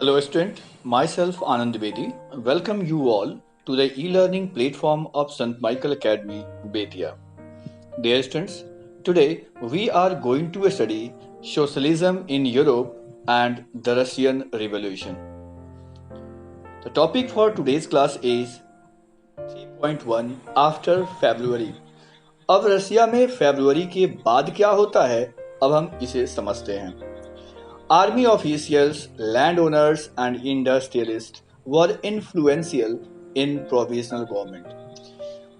Hello, student. Myself Anand Bedi. Welcome you all to the e-learning platform of St. Michael Academy, Betia. Dear students, today we are going to study socialism in Europe and the Russian Revolution. The topic for today's class is 3.1 After February. अब रसिया में फरवरी के बाद क्या होता है, अब हम इसे समझते हैं. Army officials, landowners, and industrialists were influential in provisional government.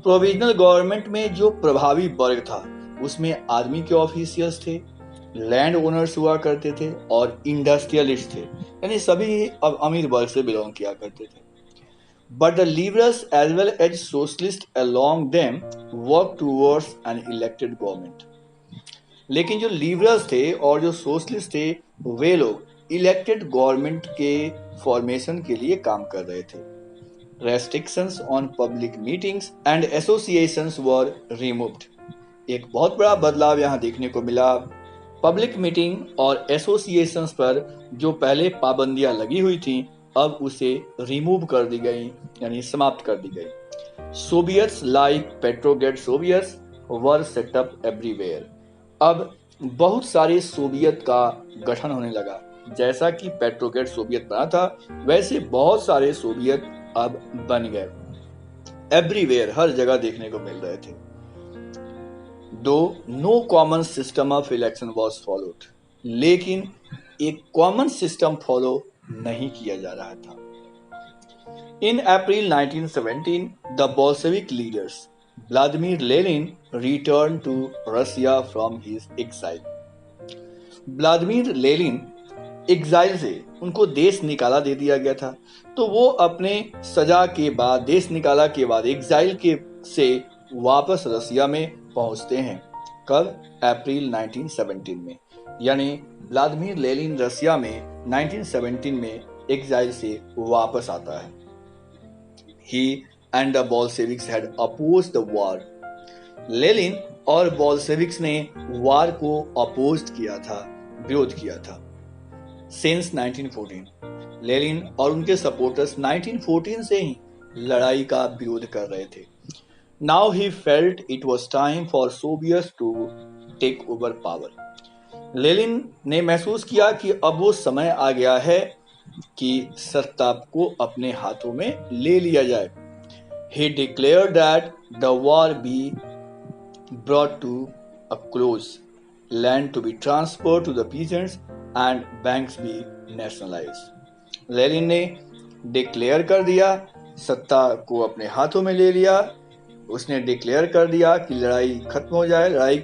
Provisional government में जो प्रभावी वर्ग था उसमें आर्मी के ऑफिशियल्स थे, लैंड ओनर्स हुआ करते थे और इंडस्ट्रियलिस्ट थे, यानी सभी अब अमीर वर्ग से बिलोंग किया करते थे. But the liberals as well as socialist along them work towards an elected government. लेकिन जो लिबरल्स थे और जो सोशलिस्ट थे वे लोग इलेक्टेड गवर्नमेंट के फॉर्मेशन के लिए काम कर रहे थे. Restrictions on public meetings and associations were removed. एक बहुत बड़ा बदलाव यहाँ देखने को मिला. पब्लिक मीटिंग और एसोसिएशंस पर जो पहले पाबंदियां लगी हुई थी अब उसे रिमूव कर दी गई, यानी समाप्त कर दी गई. Soviets like Petrograd soviets were set up everywhere. अब बहुत सारे सोवियत का गठन होने लगा. जैसा कि पेट्रोग्रेड सोवियत बना था वैसे बहुत सारे सोवियत अब बन गए. एवरीवेयर, हर जगह देखने को मिल रहे थे. Though no common system of election was followed. लेकिन एक कॉमन सिस्टम फॉलो नहीं किया जा रहा था. इन अप्रैल 1917 the Bolshevik leaders Vladimir Lenin returned to Russia from his exile. Vladimir Lenin exile से उनको देश निकाला दे दिया गया था, तो वो अपने सजा के बाद, देश निकाला के बाद एग्जाइल के से वापस रसिया में पहुंचते हैं. कब? अप्रैल 1917 में. यानी व्लादिमीर लेनिन रसिया में 1917 में एग्जाइल से वापस आता है. He and the Bolsheviks had opposed the war. Lenin और बोल्शेविक्स ने वार को अपोज किया था, विरोध किया था. Since 1914, लेनिन और उनके सपोर्टर्स 1914 से ही लड़ाई का विरोध कर रहे थे. Now he felt it was time for Soviets to take over power. Lenin ने महसूस किया कि अब वो समय आ गया है कि सत्ता को अपने हाथों में ले लिया जाए. He declared that the war be brought to a close, land to be transferred to the peasants and banks be nationalized. Lenin ने डिक्लेयर कर दिया, सत्ता को अपने हाथों में ले लिया. उसने डिक्लेयर कर दिया कि लड़ाई खत्म हो जाए.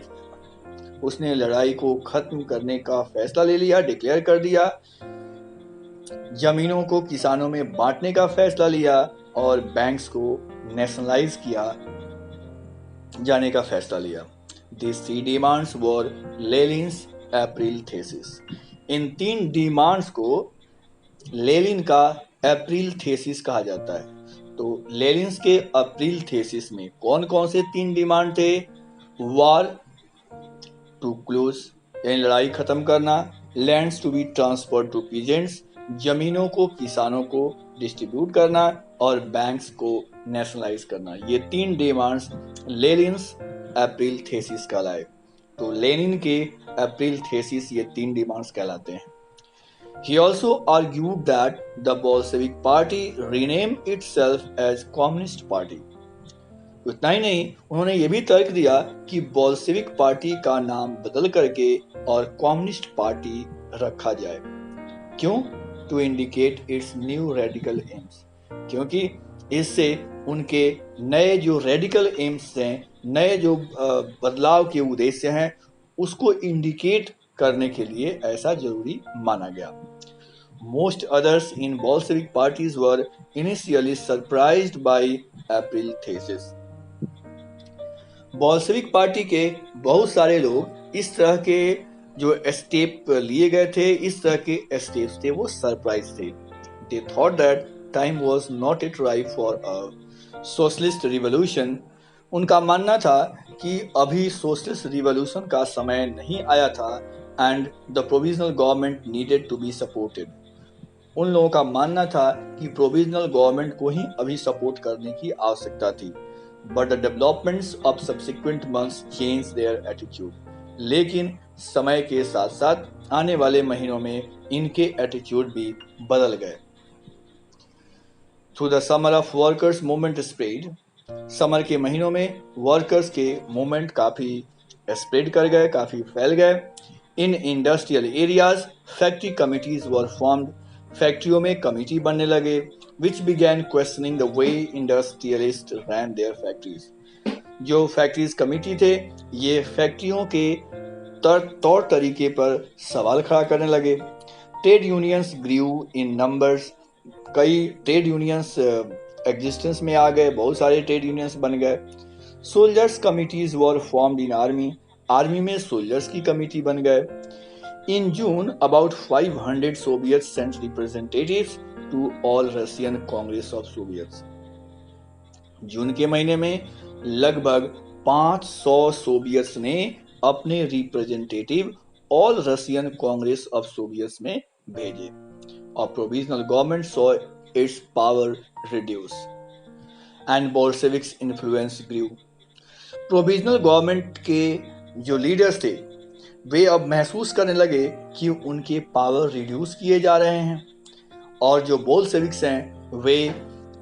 उसने लड़ाई को खत्म करने का फैसला ले लिया, डिक्लेयर कर दिया. जमीनों को किसानों में बांटने का फैसला लिया और बैंक्स को नेशनलाइज किया जाने का फैसला लिया. These three demands were Lenin's April thesis. इन तीन डिमांड्स को लेनिन का अप्रैल थेसिस कहा जाता है. तो लेनिन के अप्रैल थेसिस में कौन कौन से तीन डिमांड थे? वॉर टू क्लोज, यानी लड़ाई खत्म करना. Lands to be transferred to peasants, जमीनों को किसानों को डिस्ट्रीब्यूट करना. और बैंक्स को नेशनलाइज करना. ये तीन डिमांड्स लेनिन्स अप्रैल थेसिस कहलाए. तो लेनिन के अप्रैल थेसिस ये तीन डिमांड्स कहलाते हैं. He also argued that the Bolshevik party rename itself as Communist Party. उतना ही नहीं, उन्होंने ये भी तर्क दिया कि बोल्शेविक पार्टी का नाम बदल करके और कम्युनिस्ट पार्टी रखा जाए. क्यों? To indicate its new radical aims. क्योंकि इससे उनके नए जो रेडिकल एम्स हैं, नए जो बदलाव के उद्देश्य हैं, उसको इंडिकेट करने के लिए ऐसा जरूरी माना गया. Most others in Bolshevik parties were initially surprised by April thesis. Bolshevik party के बहुत सारे लोग इस तरह के जो स्टेप लिए गए थे, इस तरह के स्टेप्स थे, वो सरप्राइज थे. They thought that time was not yet ripe for a socialist revolution. उनका मानना था कि अभी सोशलिस्ट रिवॉल्यूशन का समय नहीं आया था. And the provisional government needed to be supported. उन लोगों का मानना था कि प्रोविजनल गवर्नमेंट को ही अभी सपोर्ट करने की आवश्यकता थी। But the developments of subsequent months change their attitude. लेकिन समय के साथ साथ आने वाले महीनों में इनके एटीट्यूड भी बदल गए। Through the summer of workers movement spread. Summer के महीनों में वर्कर्स के मूवमेंट काफी स्प्रेड कर गए, काफी फैल गए। In industrial areas factory committees were formed. फैक्ट्रियों में कमिटी बनने लगे, which began questioning the way industrialist ran their factories. जो फैक्ट्रीज कमिटी थे, ये फैक्ट्रियों के तौर तरीके पर सवाल खड़ा करने लगे। Trade unions grew in numbers. कई ट्रेड यूनियंस एग्जिस्टेंस में आ गए, बहुत सारे ट्रेड यूनियंस बन गए। Soldiers committees were formed in army. Army में सोल्जर्स की कमिटी बन गए। In June about 500 soviets sent representatives to all Russian congress of soviets. June के महीने में लगभग 500 सोवियट्स ने अपने representative all Russian congress of soviets में भेजे और provisional government saw it's power reduce and Bolsheviks influence grew. Provisional government के जो लीडर्स थे वे अब महसूस करने लगे कि उनके पावर रिड्यूस किए जा रहे हैं और जो बोल्शेविक्स हैं वे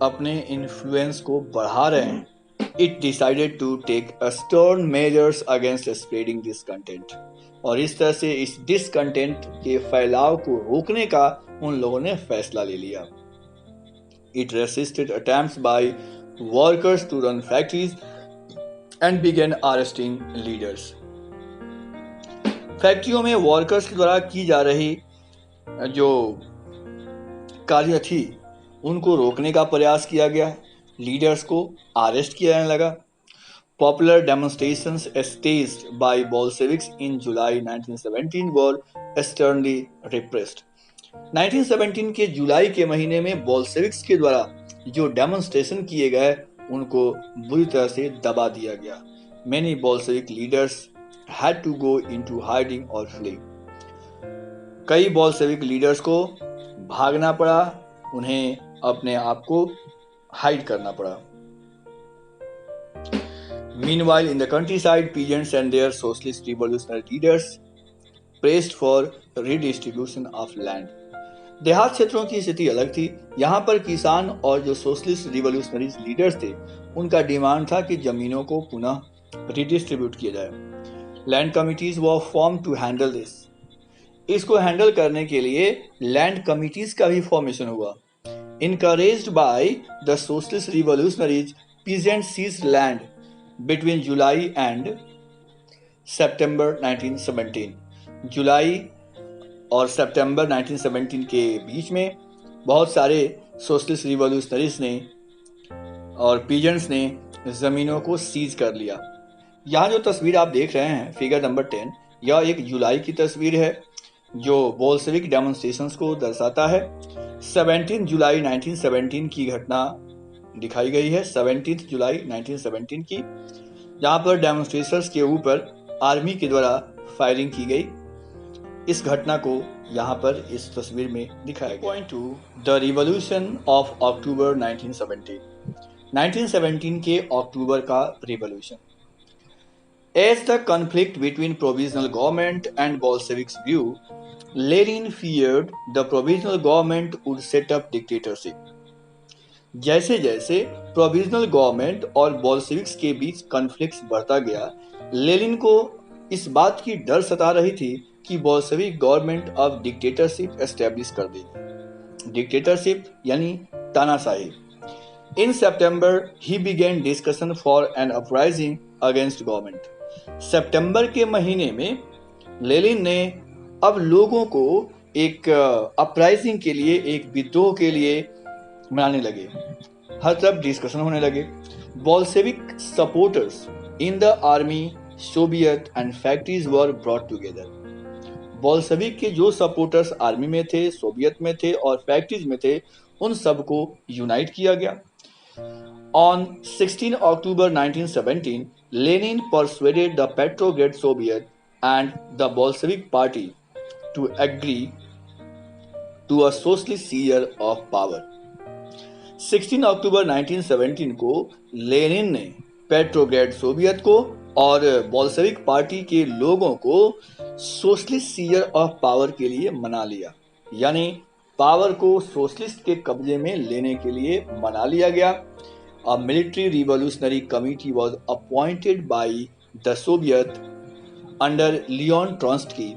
अपने इन्फ्लुएंस को बढ़ा रहे हैं। It decided to take a stern measures against spreading discontent। और इस तरह से इस डिसकंटेंट के फैलाव को रोकने का उन लोगों ने फैसला ले लिया। It resisted attempts by workers to run factories and began arresting leaders। फैक्ट्रियों में वर्कर्स के द्वारा की जा रही जो कार्य थी उनको रोकने का प्रयास किया गया। लीडर्स को अरेस्ट किया जाने लगा। Popular demonstrations staged by Bolsheviks in July 1917 were sternly repressed। 1917 के जुलाई के महीने में बोल्शेविक्स के द्वारा जो डेमोन्स्ट्रेशन किए गए उनको बुरी तरह से दबा दिया गया। Many Bolshevik leaders had to go into hiding or flee। कई बोल्शेविक लीडर्स को भागना पड़ा, उन्हें अपने आप को हाइड करना पड़ा। Meanwhile, in the countryside, peasants and their socialist revolutionary leaders pressed for redistribution of land। देहात क्षेत्रों की स्थिति अलग थी। यहाँ पर किसान और जो सोशलिस्ट रिवोल्यूशनरी लीडर्स थे उनका डिमांड था कि जमीनों को पुनः रिडिस्ट्रीब्यूट किया जाए। Land committees were formed to handle this. इसको हैंडल करने के लिए लैंड कमिटीज का भी फॉर्मेशन हुआ। Encouraged by the socialist revolutionaries, peasants seized land between July and September 1917। जुलाई और सितंबर 1917 के बीच में बहुत सारे सोशलिस्ट रिवॉल्यूशनरीज ने और पीजेंट्स ने जमीनों को सीज कर लिया। यहाँ जो तस्वीर आप देख रहे हैं फिगर नंबर 10, यह एक जुलाई की तस्वीर है जो बोल्शेविक डेमोन्स्ट्रेशंस को दर्शाता है। 17 जुलाई 1917 की घटना दिखाई गई है। 17 जुलाई 1917 की, जहां पर डेमोन्स्ट्रेशंस के ऊपर आर्मी के द्वारा फायरिंग की गई। इस घटना को यहां पर इस तस्वीर में दिखाया गया। Point 2, the revolution of October 1917। 1917 के अक्टूबर का revolution. As the conflict between provisional government and Bolsheviks grew, Lenin feared the provisional government would set up dictatorship। जैसे जैसे प्रोविजनल गवर्नमेंट और बोल्शेविक्स के बीच कॉन्फ्लिक्ट बढ़ता गया, लेनिन को इस बात की डर सता रही थी कि बोल्शेविक गवर्नमेंट अब डिक्टेटरशिप एस्टेब्लिश कर देगी। डिक्टेटरशिप यानी तानाशाही। इन सितंबर ही began discussion for an uprising against government. सितंबर के महीने में लेनिन ने अब लोगों को एक अपराइजिंग के लिए, एक विद्रोह के लिए मनाने लगे। हर तरफ डिस्कशन होने लगे। Bolshevik supporters in the army, Soviet and factories were brought together. Bolshevik के जो सपोर्टर्स आर्मी में थे, सोवियत में थे और फैक्ट्रीज में थे, उन सबको यूनाइट किया गया। On 16 October 1917, Lenin persuaded the Petrograd Soviet and the Bolshevik Party to agree to a socialist seizure of power. 16 अक्टूबर 1917 को लेनिन ने पेट्रोग्रेड सोवियत को और बोल्शेविक पार्टी के लोगों को सोशलिस्ट सीजर ऑफ पावर के लिए मना लिया, यानी पावर को सोशलिस्ट के कब्जे में लेने के लिए मना लिया गया। A military revolutionary committee was appointed by the Soviet under Leon Trotsky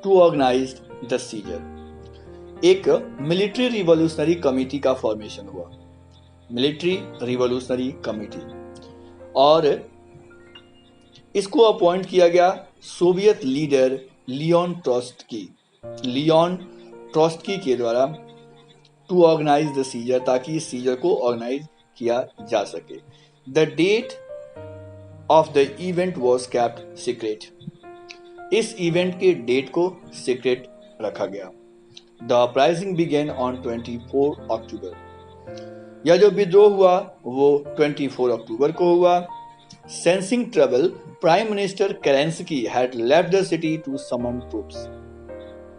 to organize the seizure. एक मिलिट्री रिवॉल्यूशनरी कमेटी का फॉर्मेशन हुआ, मिलिट्री रिवॉल्यूशनरी कमेटी, और इसको अपॉइंट किया गया सोवियत लीडर लियोन ट्रोट्स्की के द्वारा टू ऑर्गेनाइज द सीजर, ताकि इस सीजर को ऑर्गेनाइज किया जा सके। The date of the event was kept secret. इस इवेंट के डेट को सीक्रेट रखा गया। The uprising began on 24 October. यह जो विद्रोह हुआ वो 24 अक्टूबर को हुआ। Sensing trouble, prime minister Kerensky had left the city to summon troops.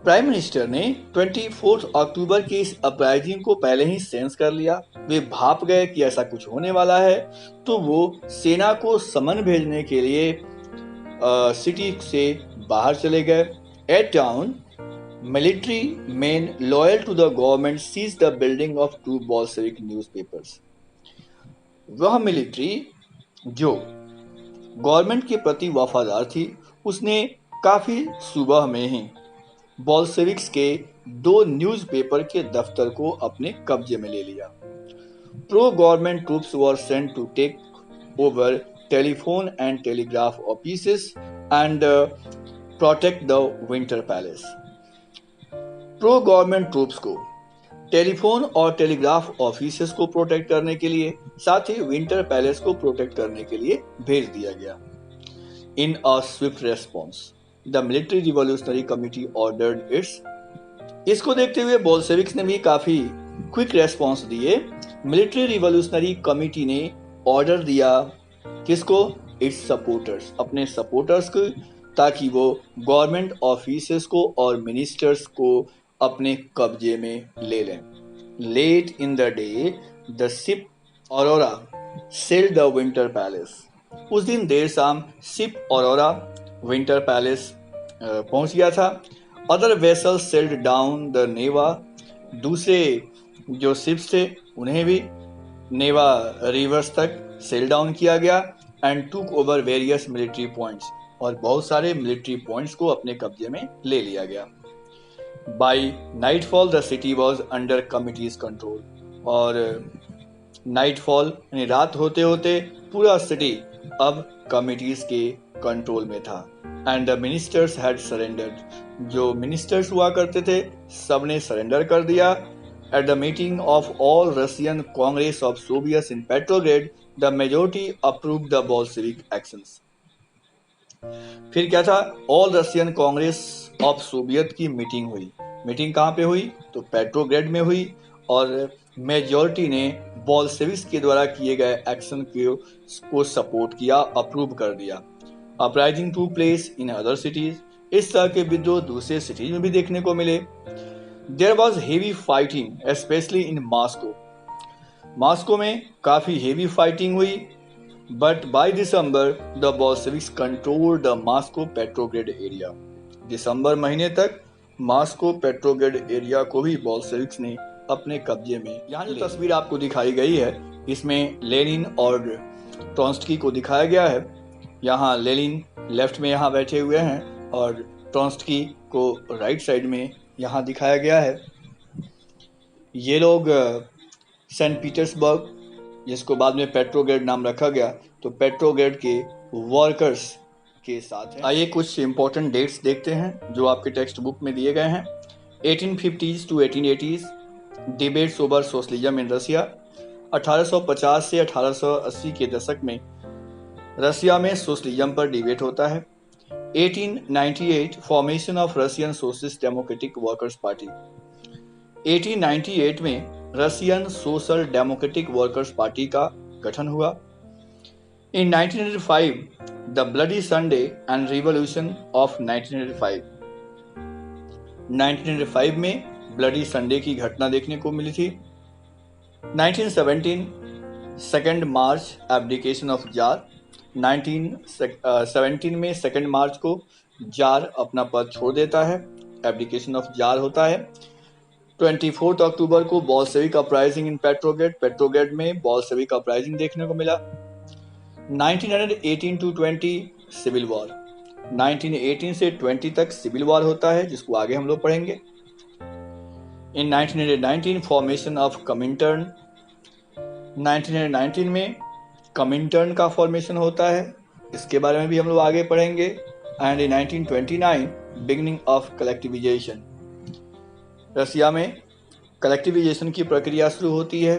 Prime minister ने 24 अक्टूबर की इस अपराइजिंग को पहले ही सेंस कर लिया। वे भाप गए कि ऐसा कुछ होने वाला है, तो वो सेना को समन भेजने के लिए सिटी से बाहर चले गए। At town, military men loyal to the government seize the building of two Bolshevik newspapers. वह मिलिट्री जो गवर्नमेंट के प्रति वफादार थी, उसने काफी सुबह में ही बोल्शेविक्स के 2 न्यूज़पेपर के दफ्तर को अपने कब्जे में ले लिया। Pro government troops were sent to take over telephone and telegraph offices and protect the winter palace. Pro government troops को टेलीफोन और टेलीग्राफ ऑफिसेस को प्रोटेक्ट करने के लिए, साथ ही विंटर पैलेस को प्रोटेक्ट करने के लिए भेज दिया गया। In a swift response the military revolutionary committee ordered its. इसको देखते हुए बोल्शेविक्स ने भी काफी क्विक रेस्पॉन्स दिए। मिलिट्री रिवॉल्यूशनरी कमिटी ने ऑर्डर दिया किसको? इट्स सपोर्टर्स, अपने सपोर्टर्स को, ताकि वो गवर्नमेंट ऑफिसेस को और मिनिस्टर्स को अपने कब्जे में ले लें। Late in the day the ship Aurora shelled the winter Palace. उस दिन देर शाम शिप ऑरोरा विंटर पैलेस पहुंच गया था। Other vessels sailed down the Neva. दूसरे जो शिप्स थे उन्हें भी नेवा रिवर्स तक सेल डाउन किया गया and took over various military points, और बहुत सारे मिलिट्री पॉइंट्स को अपने कब्जे में ले लिया गया। By nightfall the city was under committees control. और नाइटफॉल यानी रात होते होते पूरा सिटी अब कमिटीज के कंट्रोल में था। And the ministers had surrendered. जो मिनिस्टर्स हुआ करते थे सबने सरेंडर कर दिया। At the meeting of all Russian congress of Soviet in Petrograd the majority approve the Bolshevik actions. फिर क्या था? All Russian congress of Soviet की मीटिंग हुई। मीटिंग कहाँ पे हुई? तो पेट्रोग्रेड में हुई, और मेजॉरिटी ने बोल्शेविक्स के द्वारा किए गए एक्शन को सपोर्ट किया, अप्रूव कर दिया। Uprising took place in other cities. इस तरह के विद्रोह दूसरे सिटीज में भी देखने को मिले। There was heavy fighting specially in Moscow. Moscow में काफी हेवी फाइटिंग हुई, but by December the Bolsheviks controlled the Moscow Petrograd area. दिसंबर महीने तक मॉस्को पेट्रोग्रेड एरिया को भी बोल्शेविक्स ने अपने कब्जे में। यहाँ जो तस्वीर आपको दिखाई गई है इसमें लेनिन और ट्रोट्स्की को दिखाया गया है। यहाँ लेनिन लेफ्ट में यहाँ बैठे हुए हैं और ट्रोट्स्की को राइट साइड में यहाँ दिखाया गया है। ये लोग सेंट पीटर्सबर्ग, जिसको बाद में पेट्रोग्रेड नाम रखा गया, तो पेट्रोग्रेड के वर्कर्स के साथ हैं। आइए कुछ इंपॉर्टेंट डेट्स देखते हैं जो आपके टेक्स्ट बुक में दिए गए हैं। 1850s to 1880s debates over socialism in Russia. 1850 से 1880 के दशक में रशिया में सोशलिज्म पर डिबेट होता है। 1898 formation of Russian socialist democratic workers party. 1898 में Russian social democratic workers party का गठन हुआ। In 1905, the Bloody Sunday and Revolution of 1905। 1905 में ब्लडी संडे की घटना देखने को मिली थी। 1917 2 मार्च एब्डिकेशन ऑफ जार। 1917 में 2 मार्च को जार अपना पद छोड़ देता है, एब्डिकेशन ऑफ जार होता है। 24 अक्टूबर को बॉल्शेविक अपराइजिंग इन पेट्रोग्रेड में बॉल्शेविक अपराइजिंग देखने को मिला। 1918 to 20 सिविल वॉर। 1918 से 20 तक सिविल वॉर होता है, जिसको आगे हम लोग पढ़ेंगे। इन 1919 फॉर्मेशन ऑफ कमिंटर्न। 1919 में कमिंटर्न का फॉर्मेशन होता है, इसके बारे में भी हम लोग आगे पढ़ेंगे। And in 1929 beginning of collectivization. Russia में कलेक्टिविजेशन की प्रक्रिया शुरू होती है।